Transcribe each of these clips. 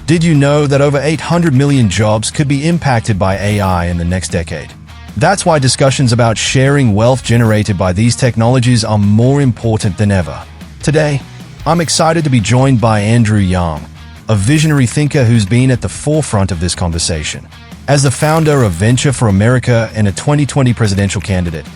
Did you know that over 800 million jobs could be impacted by AI in the next decade? That's why discussions about sharing wealth generated by these technologies are more important than ever. Today, I'm excited to be joined by Andrew Yang, a visionary thinker who's been at the forefront of this conversation. As the founder of Venture for America and a 2020 presidential candidate,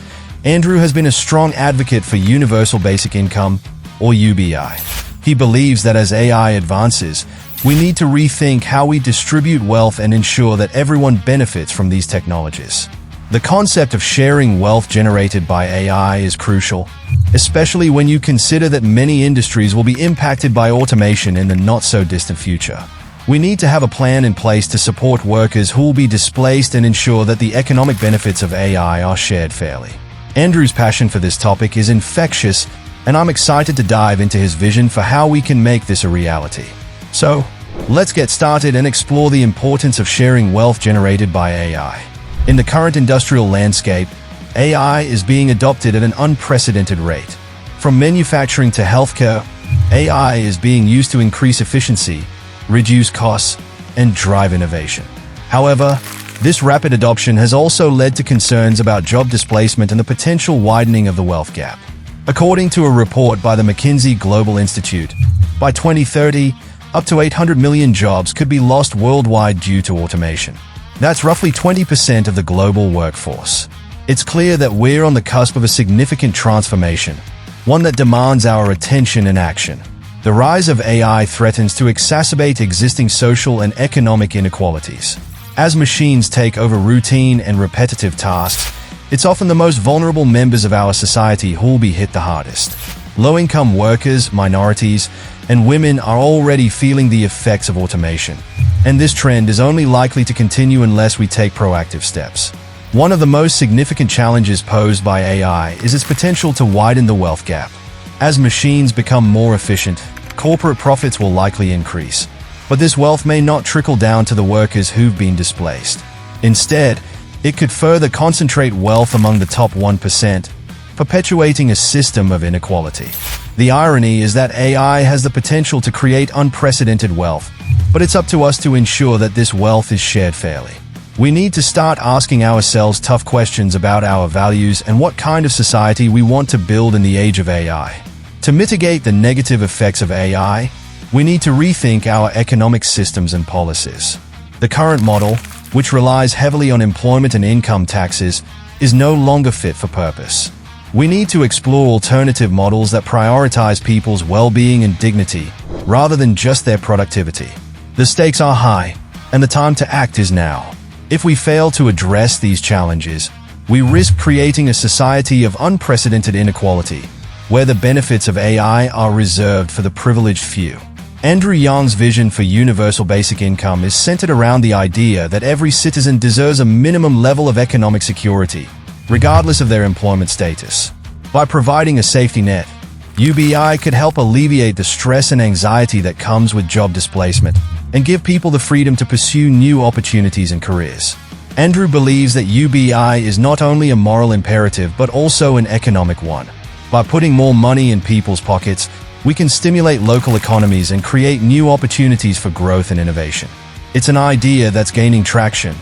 Andrew has been a strong advocate for universal basic income, or UBI. He believes that as AI advances, we need to rethink how we distribute wealth and ensure that everyone benefits from these technologies. The concept of sharing wealth generated by AI is crucial, especially when you consider that many industries will be impacted by automation in the not-so-distant future. We need to have a plan in place to support workers who will be displaced and ensure that the economic benefits of AI are shared fairly. Andrew's passion for this topic is infectious, and I'm excited to dive into his vision for how we can make this a reality. So, let's get started and explore the importance of sharing wealth generated by AI. In the current industrial landscape, AI is being adopted at an unprecedented rate. From manufacturing to healthcare, AI is being used to increase efficiency, reduce costs, and drive innovation. However, this rapid adoption has also led to concerns about job displacement and the potential widening of the wealth gap. According to a report by the McKinsey Global Institute, by 2030, up to 800 million jobs could be lost worldwide due to automation. That's roughly 20% of the global workforce. It's clear that we're on the cusp of a significant transformation, one that demands our attention and action. The rise of AI threatens to exacerbate existing social and economic inequalities. As machines take over routine and repetitive tasks, it's often the most vulnerable members of our society who will be hit the hardest. Low-income workers, minorities, and women are already feeling the effects of automation, and this trend is only likely to continue unless we take proactive steps. One of the most significant challenges posed by AI is its potential to widen the wealth gap. As machines become more efficient, corporate profits will likely increase, but this wealth may not trickle down to the workers who've been displaced. Instead, it could further concentrate wealth among the top 1%, perpetuating a system of inequality. The irony is that AI has the potential to create unprecedented wealth, but it's up to us to ensure that this wealth is shared fairly. We need to start asking ourselves tough questions about our values and what kind of society we want to build in the age of AI. To mitigate the negative effects of AI, we need to rethink our economic systems and policies. The current model, which relies heavily on employment and income taxes, is no longer fit for purpose. We need to explore alternative models that prioritize people's well-being and dignity, rather than just their productivity. The stakes are high, and the time to act is now. If we fail to address these challenges, we risk creating a society of unprecedented inequality, where the benefits of AI are reserved for the privileged few. Andrew Yang's vision for universal basic income is centered around the idea that every citizen deserves a minimum level of economic security, regardless of their employment status. By providing a safety net, UBI could help alleviate the stress and anxiety that comes with job displacement and give people the freedom to pursue new opportunities and careers. Andrew believes that UBI is not only a moral imperative but also an economic one. By putting more money in people's pockets, we can stimulate local economies and create new opportunities for growth and innovation. It's an idea that's gaining traction,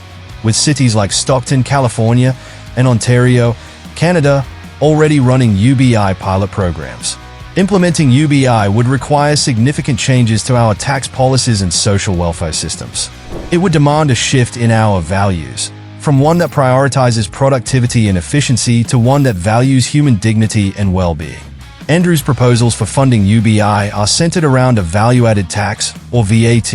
with cities like Stockton, California, and Ontario, Canada, already running UBI pilot programs. Implementing UBI would require significant changes to our tax policies and social welfare systems. It would demand a shift in our values, from one that prioritizes productivity and efficiency to one that values human dignity and well-being. Andrew's proposals for funding UBI are centered around a value-added tax, or VAT,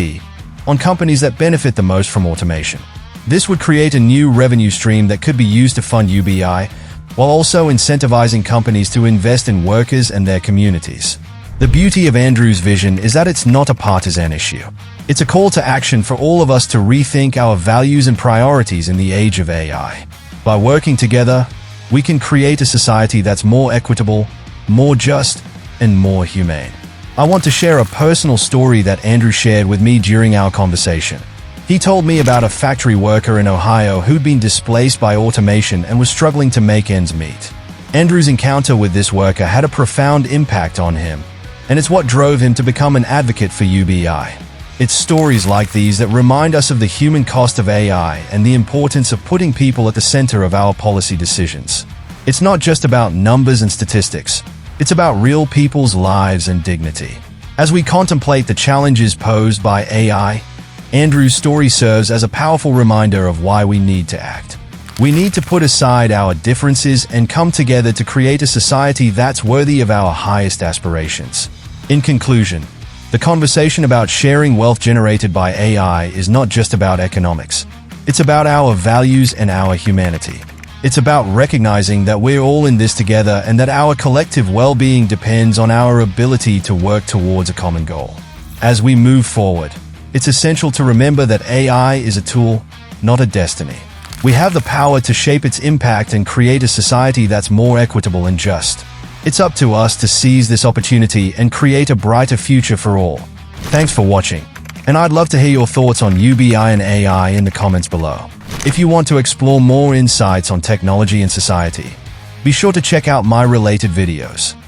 on companies that benefit the most from automation. This would create a new revenue stream that could be used to fund UBI, while also incentivizing companies to invest in workers and their communities. The beauty of Andrew's vision is that it's not a partisan issue. It's a call to action for all of us to rethink our values and priorities in the age of AI. By working together, we can create a society that's more equitable, more just, and more humane. I want to share a personal story that Andrew shared with me during our conversation. He told me about a factory worker in Ohio who'd been displaced by automation and was struggling to make ends meet. Andrew's encounter with this worker had a profound impact on him, and it's what drove him to become an advocate for UBI. It's stories like these that remind us of the human cost of AI and the importance of putting people at the center of our policy decisions. It's not just about numbers and statistics. It's about real people's lives and dignity. As we contemplate the challenges posed by AI, Andrew's story serves as a powerful reminder of why we need to act. We need to put aside our differences and come together to create a society that's worthy of our highest aspirations. In conclusion, the conversation about sharing wealth generated by AI is not just about economics. It's about our values and our humanity. It's about recognizing that we're all in this together and that our collective well-being depends on our ability to work towards a common goal. As we move forward, it's essential to remember that AI is a tool, not a destiny. We have the power to shape its impact and create a society that's more equitable and just. It's up to us to seize this opportunity and create a brighter future for all. Thanks for watching, and I'd love to hear your thoughts on UBI and AI in the comments below. If you want to explore more insights on technology and society, be sure to check out my related videos.